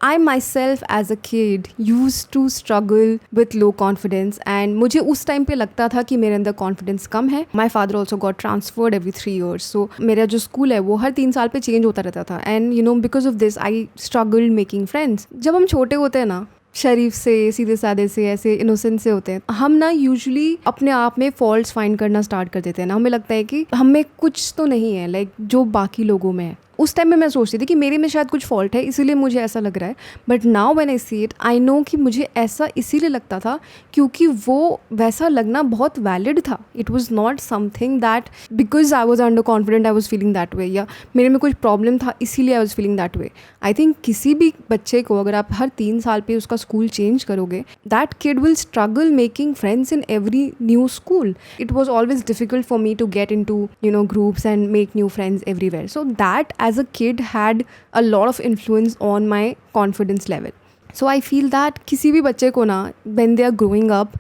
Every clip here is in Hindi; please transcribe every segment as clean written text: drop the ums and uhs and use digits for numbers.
I myself as a kid used to struggle with low confidence and मुझे उस टाइम पे लगता था कि मेरे अंदर कॉन्फिडेंस कम है. My father also got transferred every 3 years. So मेरा जो स्कूल है वो हर 3 साल पे चेंज होता रहता था. And you know because of this I struggled making friends. जब हम छोटे होते हैं ना, शरीफ से, सीधे साधे से, ऐसे इनोसेंट से होते हैं, हम ना यूजुअली अपने आप में फॉल्ट्स फाइंड करना स्टार्ट कर देते हैं ना. हमें लगता है कि हम में कुछ तो नहीं है लाइक जो बाकी लोगों में है. उस टाइम में मैं सोचती थी कि मेरे में शायद कुछ फॉल्ट है इसीलिए मुझे ऐसा लग रहा है. But now when I see it I know कि मुझे ऐसा इसीलिए लगता था क्योंकि वो वैसा लगना बहुत वैलिड था. It was not something that because I was under confident I was feeling that way, या मेरे में कुछ प्रॉब्लम था इसीलिए I was feeling that way. I think किसी भी बच्चे को अगर आप हर 3 साल पे उसका स्कूल चेंज करोगे, that kid will struggle making friends in every new school. It was always difficult for me to get in to groups and make new friends everywhere. So that as a kid had a lot of influence on my confidence level. So I feel that किसी भी बच्चे को ना when they are growing up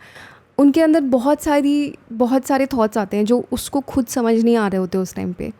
उनके अंदर बहुत सारे थॉट्स आते हैं जो उसको खुद समझ नहीं आ रहे होते उस टाइम पे.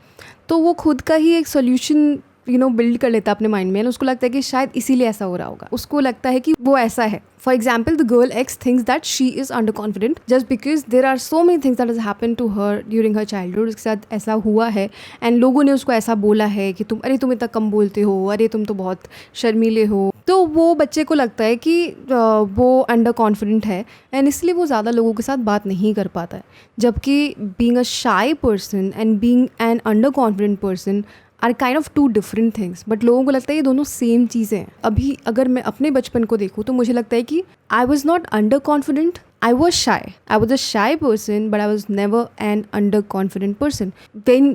तो वो खुद का ही एक सोल्यूशन बिल्ड कर लेता है अपने माइंड में. उसको लगता है कि शायद इसीलिए ऐसा हो रहा होगा. उसको लगता है कि वो ऐसा है. For example the girl x thinks that she is under confident just because there are so many things that has happen to her during her childhood. उसके साथ ऐसा हुआ है एंड लोगों ने उसको ऐसा बोला है कि तुम इतना कम बोलते हो, अरे तुम तो बहुत शर्मीले हो. तो वो बच्चे को लगता है कि वो अंडर कॉन्फिडेंट है एंड इसलिए वो ज़्यादा लोगों के साथ बात नहीं कर पाता है. जबकि being a shy person and being an under confident person are kind of two different things. But लोगों को लगता है ये दोनों सेम चीज़ें हैं. अभी अगर मैं अपने बचपन को देखूँ तो मुझे लगता है कि I was not under confident, I was shy. I was a shy person, but I was never an underconfident person. When,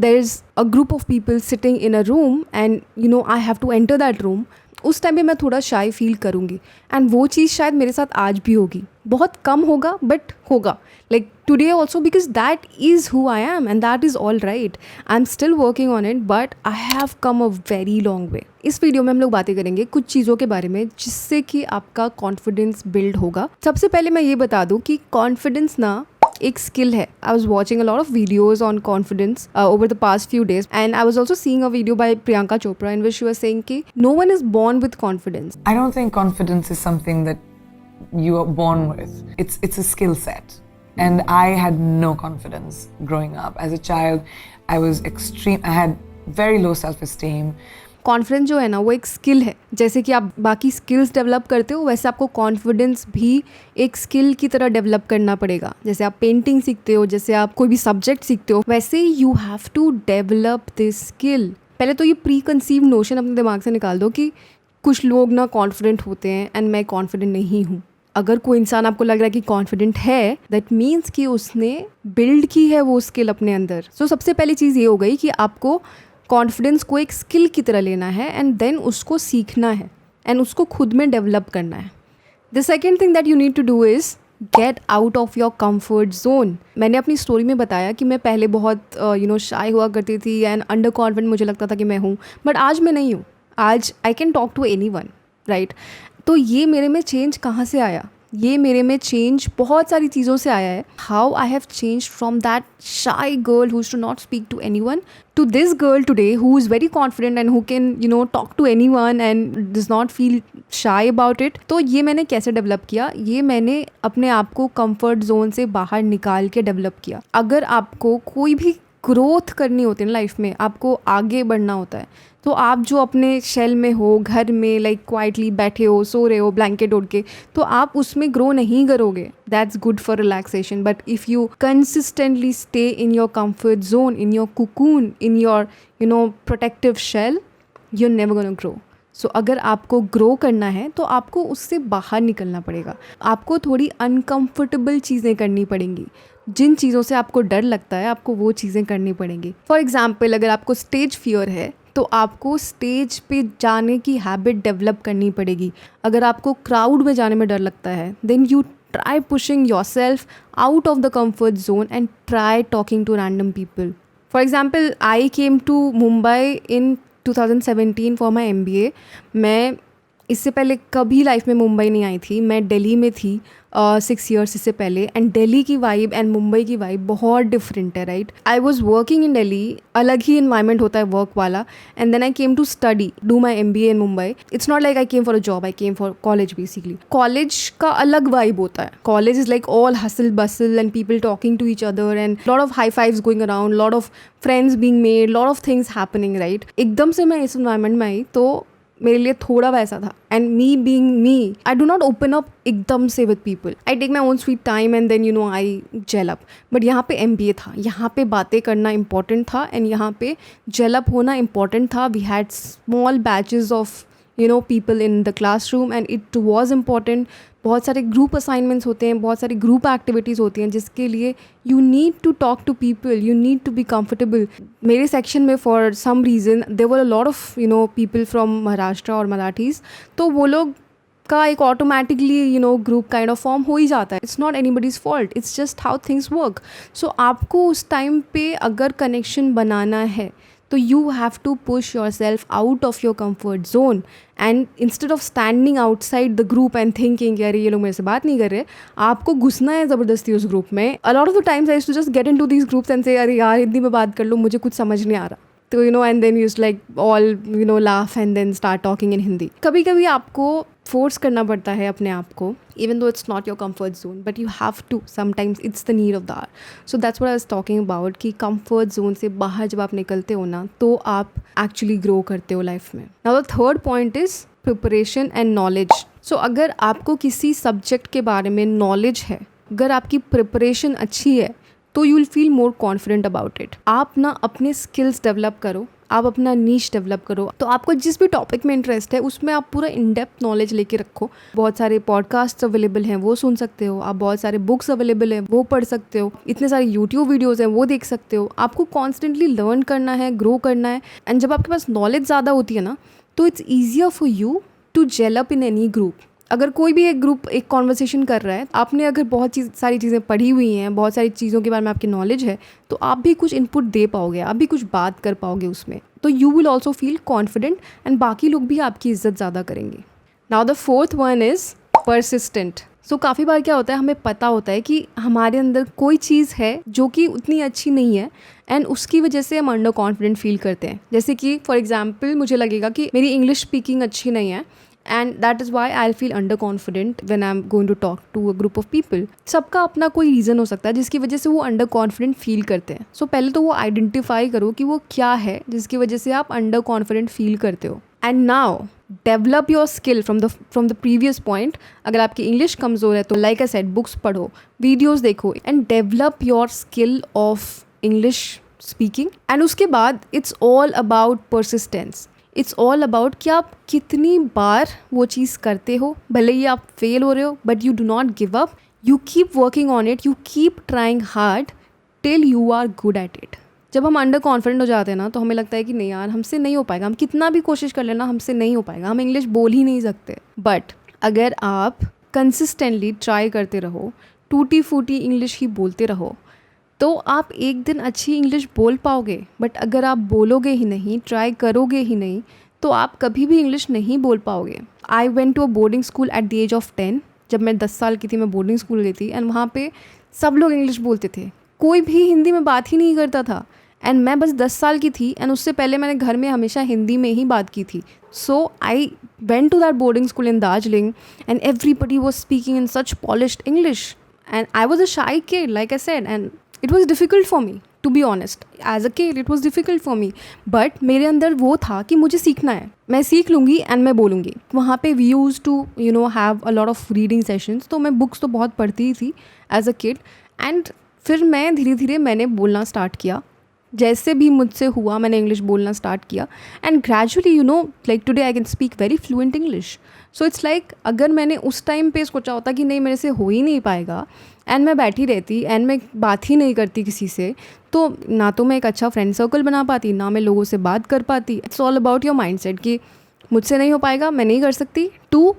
there's a group of people sitting in a room and, I have to enter that room, उस टाइम पे मैं थोड़ा शाई फील करूँगी. एंड वो चीज़ शायद मेरे साथ आज भी होगी. बहुत कम होगा बट होगा. Like today also because that is who I am and that is all right. I am still working on it but I have come a very long way. इस वीडियो में हम लोग बातें करेंगे कुछ चीज़ों के बारे में जिससे कि आपका कॉन्फिडेंस बिल्ड होगा. सबसे पहले मैं ये बता दूँ कि कॉन्फिडेंस ना एक स्किल है. I was watching a lot of videos on confidence over the past few days and I was also seeing a video by Priyanka Chopra in which she was saying कि no one is born with confidence. I don't think confidence is something that you are born with. It's a skill set. And I had no confidence growing up. As a child, I had very low self-esteem. Confidence जो है ना वो एक स्किल है. जैसे कि आप बाकी स्किल्स डेवलप करते हो वैसे आपको कॉन्फिडेंस भी एक स्किल की तरह डेवलप करना पड़ेगा. जैसे आप पेंटिंग सीखते हो, जैसे आप कोई भी सब्जेक्ट सीखते हो, वैसे you have to develop this skill. पहले तो ये प्री कंसीव नोशन अपने दिमाग से निकाल दो कि कुछ लोग ना कॉन्फिडेंट होते हैं एंड मैं कॉन्फिडेंट नहीं हूँ. अगर कोई इंसान आपको लग रहा है कि कॉन्फिडेंट है दैट मीन्स कि उसने बिल्ड की है वो स्किल अपने अंदर. सो सबसे पहली चीज़ ये हो गई कि आपको कॉन्फिडेंस को एक स्किल की तरह लेना है एंड देन उसको सीखना है एंड उसको खुद में डेवलप करना है. The second thing that you need to do is get out of your comfort zone. मैंने अपनी स्टोरी में बताया कि मैं पहले बहुत शाई हुआ करती थी एंड अंडर कॉन्फिडेंट मुझे लगता था कि मैं हूँ. बट आज मैं नहीं हूँ. आज I can talk to anyone, right. तो ये मेरे में चेंज कहाँ से आया? ये मेरे में चेंज बहुत सारी चीज़ों से आया है. How I have change from that shy girl who to not speak to anyone to this girl today who is very confident and who can talk to anyone and does not feel shy about it. तो ये मैंने कैसे डेवलप किया? ये मैंने अपने आप को कंफर्ट जोन से बाहर निकाल के डेवलप किया. अगर आपको कोई भी ग्रोथ करनी होती है ना लाइफ में, आपको आगे बढ़ना होता है, तो आप जो अपने शेल में हो, घर में लाइक क्वाइटली बैठे हो, सो रहे हो ब्लैंकेट ओढ़ के, तो आप उसमें ग्रो नहीं करोगे. That's good for relaxation. But if you consistently stay in your comfort zone, in your cocoon, in your protective shell, you are never gonna grow. So अगर आपको ग्रो करना है तो आपको उससे बाहर निकलना पड़ेगा. आपको थोड़ी अनकम्फर्टेबल चीज़ें करनी पड़ेंगी. जिन चीज़ों से आपको डर लगता है आपको वो चीज़ें करनी पड़ेंगी. फॉर एग्जाम्पल अगर आपको स्टेज फियर है तो आपको स्टेज पे जाने की हैबिट डेवलप करनी पड़ेगी. अगर आपको क्राउड में जाने में डर लगता है then you try pushing yourself out of the comfort zone and try talking to random people. For example I came to Mumbai in 2017 for my MBA. मैं इससे पहले कभी लाइफ में मुंबई नहीं आई थी, मैं दिल्ली में थी 6 ईयर्स इससे पहले, एंड दिल्ली की वाइब एंड मुंबई की वाइब बहुत डिफरेंट है, right. I was working in Delhi, अलग ही इन्वायरमेंट होता है वर्क वाला, and then I came to study, do my MBA in Mumbai. It's not like I came for a job, I came for college basically. College का अलग वाइब होता है. College is like all hustle bustle and people talking to each other and lot of high fives going around, lot of friends being made, lot of things happening, right. एकदम से मैं इस इन्वायरमेंट में आई तो मेरे लिए थोड़ा वैसा था. And me being me, I do not open up एकदम से with people. I take my own sweet time and then I gel up. But यहाँ पे MBA था, यहाँ पे बातें करना इंपॉर्टेंट था एंड यहाँ पे जेल अप होना इंपॉर्टेंट था. We had small batches of people in the classroom and it was important. बहुत सारे ग्रुप असाइनमेंट्स होते हैं, बहुत सारी ग्रुप एक्टिविटीज़ होती हैं जिसके लिए you need to talk to people, you need to be comfortable. मेरे सेक्शन में for some reason there were a lot of people from Maharashtra और मराठीज़, तो वो लोग का एक automatically group kind of form हो ही जाता है. It's not anybody's fault, it's just how things work. So आपको उस टाइम पे अगर कनेक्शन बनाना है तो you have to push yourself out of your comfort zone and instead of standing outside the group and thinking यार ये लोग मेरे से बात नहीं कर रहे, आपको घुसना है ज़बरदस्ती उस ग्रुप में. A lot of the times I used to just get into these groups and say अरे यार हिंदी में बात कर लो, मुझे कुछ समझ नहीं आ रहा. तो and then use like all laugh and then start talking in Hindi. कभी कभी आपको फोर्स करना पड़ता है अपने आप को, even though it's not your comfort zone, but you have to, sometimes it's the need of the hour. So that's what I was talking about कि comfort zone से बाहर जब आप निकलते हो ना तो आप actually grow करते हो लाइफ में. Now the third point is preparation and knowledge. So अगर आपको किसी सब्जेक्ट के बारे में knowledge है, अगर आपकी प्रिपरेशन अच्छी है तो you will feel more confident about it. आप ना अपने स्किल्स डेवलप करो, आप अपना नीश डेवलप करो. तो आपको जिस भी टॉपिक में इंटरेस्ट है उसमें आप पूरा इन डेप्थ नॉलेज लेके रखो. बहुत सारे पॉडकास्ट अवेलेबल हैं, वो सुन सकते हो आप. बहुत सारे बुक्स अवेलेबल हैं, वो पढ़ सकते हो. इतने सारे यूट्यूब वीडियोज़ हैं, वो देख सकते हो. आपको कॉन्स्टेंटली लर्न करना है, ग्रो करना है. एंड जब आपके पास नॉलेज ज़्यादा होती है ना तो it's easier for you to gel up in any group. अगर कोई भी एक ग्रुप एक कॉन्वर्सेशन कर रहा है, आपने अगर बहुत सारी चीज़ें पढ़ी हुई हैं, बहुत सारी चीज़ों के बारे में आपकी नॉलेज है, तो आप भी कुछ इनपुट दे पाओगे, आप भी कुछ बात कर पाओगे उसमें. तो you will also feel confident and बाकी लोग भी आपकी इज्जत ज़्यादा करेंगे. Now the fourth one is persistent. So काफ़ी बार क्या होता है, हमें पता होता है कि हमारे अंदर कोई चीज़ है जो कि उतनी अच्छी नहीं है एंड उसकी वजह से हम अंडर कॉन्फिडेंट फील करते हैं. जैसे कि फॉर एग्जाम्पल मुझे लगेगा कि मेरी इंग्लिश स्पीकिंग अच्छी नहीं है and that is why I'll feel underconfident when I'm going to talk to a group of people. सबका अपना कोई रीज़न हो सकता है जिसकी वजह से वो अंडर कॉन्फिडेंट फील करते हैं. सो पहले तो वो आइडेंटिफाई करो कि वो क्या है जिसकी वजह से आप अंडर कॉन्फिडेंट फील करते हो. And now develop your skill from the previous point. अगर आपकी इंग्लिश कमज़ोर है तो लाइक आई सेड, बुक्स पढ़ो, वीडियोज़ देखो and develop your skill of English speaking. And उसके बाद it's all about persistence. It's all about कि आप कितनी बार वो चीज़ करते हो. भले ही आप फेल हो रहे हो but you do not give up, you keep working on it, you keep trying hard till you are good at it. जब हम अंडर कॉन्फिडेंट हो जाते हैं ना तो हमें लगता है कि नहीं यार हमसे नहीं हो पाएगा, हम कितना भी कोशिश कर लेना हमसे नहीं हो पाएगा, हम इंग्लिश बोल ही नहीं सकते. बट अगर आप कंसिस्टेंटली ट्राई करते रहो, टूटी फूटी इंग्लिश ही बोलते रहो, तो आप एक दिन अच्छी इंग्लिश बोल पाओगे. बट अगर आप बोलोगे ही नहीं, ट्राई करोगे ही नहीं, तो आप कभी भी इंग्लिश नहीं बोल पाओगे. I went to a boarding school at the age of 10. जब मैं 10 साल की थी मैं बोर्डिंग स्कूल गई थी एंड वहाँ पे सब लोग इंग्लिश बोलते थे, कोई भी हिंदी में बात ही नहीं करता था. एंड मैं बस 10 साल की थी एंड उससे पहले मैंने घर में हमेशा हिंदी में ही बात की थी. So I went to that boarding school in Darjeeling and everybody was speaking in such polished English and I was a shy kid like I said and it was difficult for me, to be honest. As a kid it was difficult for me, but मेरे अंदर वो था कि मुझे सीखना है, मैं सीख लूँगी एंड मैं बोलूँगी. वहाँ पे we used to have a lot of reading sessions. तो मैं बुक्स तो बहुत पढ़ती ही थी एज अ किड. एंड फिर मैं धीरे धीरे मैंने बोलना स्टार्ट किया. जैसे भी मुझसे हुआ मैंने इंग्लिश बोलना स्टार्ट किया and gradually like today I can speak very fluent English. So it's like अगर मैंने उस टाइम पे सोचा होता कि नहीं मेरे से हो ही नहीं पाएगा एंड मैं बैठी रहती एंड मैं बात ही नहीं करती किसी से, तो ना तो मैं एक अच्छा फ्रेंड सर्कल बना पाती, ना मैं लोगों से बात कर पाती. It's all about your mindset कि मुझसे नहीं हो पाएगा, मैं नहीं कर सकती. टू,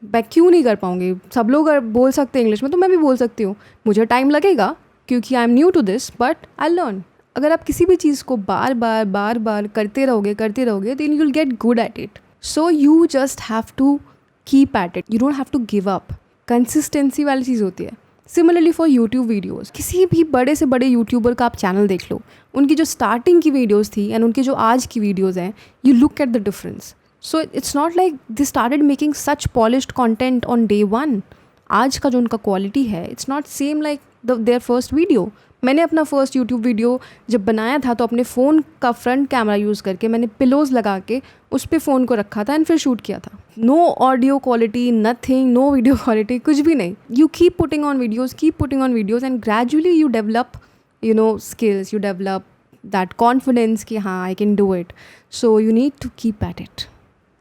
मैं क्यों नहीं कर पाऊँगी, सब लोग बोल सकते हैं इंग्लिश में तो मैं भी बोल सकती हूँ. मुझे टाइम लगेगा क्योंकि I am new to this but I learn. अगर आप किसी भी चीज़ को बार बार करते रहोगे then you will get good at it. So you just have to keep at it, you don't have to give up. Consistency वाली चीज़ होती है. सिमिलरली फॉर यूट्यूब वीडियोज़, किसी भी बड़े से बड़े यूट्यूबर का आप चैनल देख लो, उनकी जो स्टार्टिंग की वीडियोज़ थी एंड उनकी जो आज की वीडियोज़ हैं, you look at the difference. So it's not like they started making such polished content on day one. आज का जो उनका क्वालिटी है, it's not same like their first video. मैंने अपना फर्स्ट यूट्यूब वीडियो जब बनाया था तो अपने फ़ोन का फ्रंट कैमरा यूज़ करके मैंने पिलोज़ लगा के उस पर फ़ोन को रखा था एंड फिर शूट किया था. No audio quality, nothing, no video quality, कुछ भी नहीं. You keep putting on videos and gradually you develop skills, you develop that confidence कि हाँ I can do it. So you need to keep at it.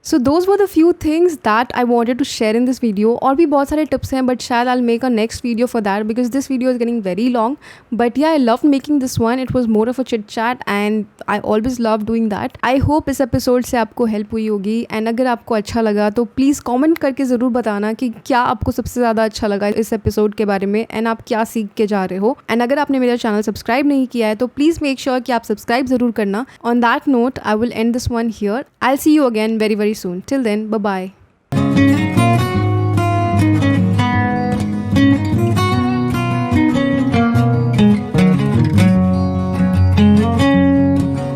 So those were the few things that I wanted to share in this video. और भी बहुत सारे tips हैं, but शायद I'll make a next video for that because this video is getting very long. But yeah, I loved making this one. It was more of a chit chat and I always love doing that. I hope इस episode से आपको help हुई होगी. And अगर आपको अच्छा लगा तो please comment करके ज़रूर बताना कि क्या आपको सबसे ज़्यादा अच्छा लगा इस episode के बारे में and आप क्या सीख के जा रहे हो. And अगर आपने मेरा channel subscribe नहीं किया है तो please make sure कि आप subscribe ज़रूर करना. On that note, I will end this one here. I'll see you again very soon. Till then, bye bye.